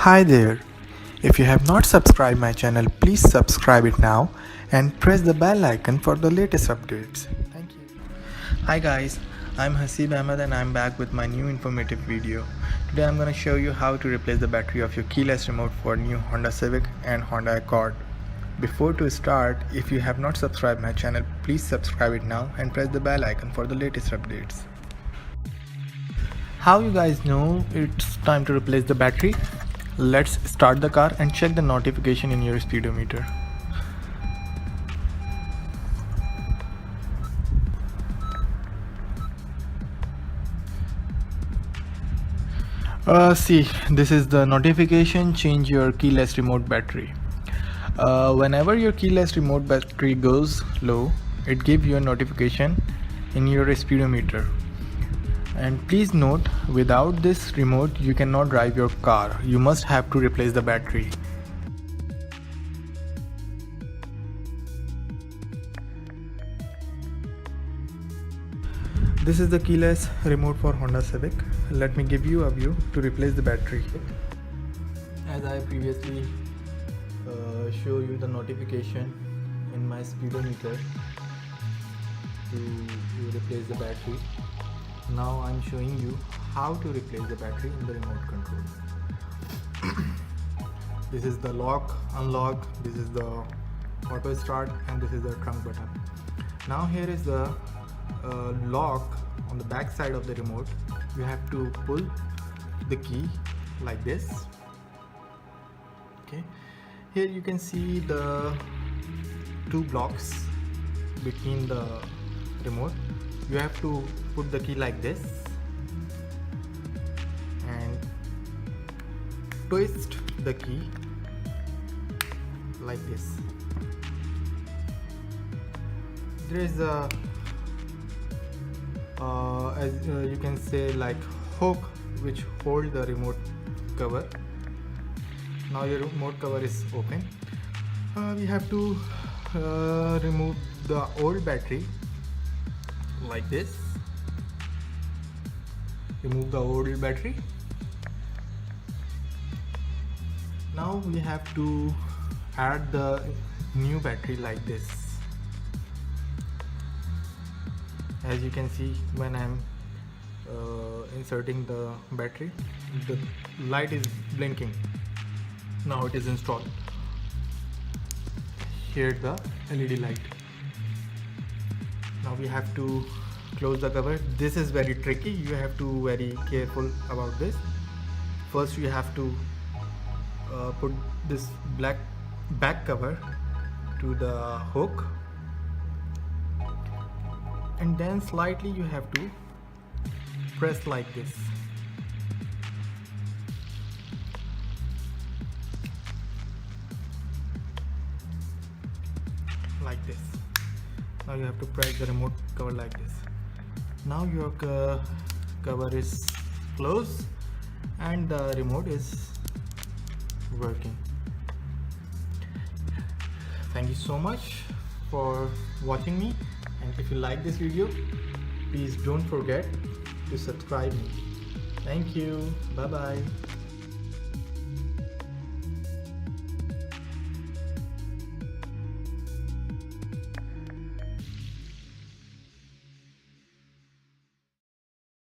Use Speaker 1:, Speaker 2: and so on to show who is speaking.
Speaker 1: Hi there. If you have not subscribed my channel, please subscribe it now and press the bell icon for the latest updates. Thank you. Hi guys, I'm HSEVLOG and I'm back with my new informative video. Today I'm going to show you how to replace the battery of your keyless remote for new Honda Civic and Honda Accord. Before to start, if you have not subscribed my channel, please subscribe it now and press the bell icon for the latest updates. How you guys know it's time to replace the battery? Let's start the car and check the notification in your speedometer. See, this is the notification, change your keyless remote battery. Whenever your keyless remote battery goes low, it gives you a notification in your speedometer. And please note, without this remote you cannot drive your car. You must have to replace the battery. This is the keyless remote for Honda Civic. Let me give you a view to replace the battery. As I previously show you the notification in my speedometer to replace the battery. Now I'm showing you how to replace the battery in the remote control. This is the lock, unlock, this is the auto start, and this is the trunk button. Now here is the lock on the back side of the remote. You have to pull the key like this. Okay, here you can see the two blocks between the remote. You have to put the key like this and twist the key like this. There is a as you can say like hook which hold the remote cover. Now your remote cover is open. We have to remove the old battery like this. Remove the old battery. Now we have to add the new battery like this. As you can see, when I'm inserting the battery, the light is blinking. Now it is installed. Here the LED light. Now we have to close the cover. This is very tricky. You have to be very careful about this. First you have to put this black back cover to the hook, and then slightly you have to press like this. Like this. Now you have to press the remote cover like this. Now your cover is closed and the remote is working. Thank you so much for watching me, and if you like this video, please don't forget to subscribe me. Thank you. Bye bye.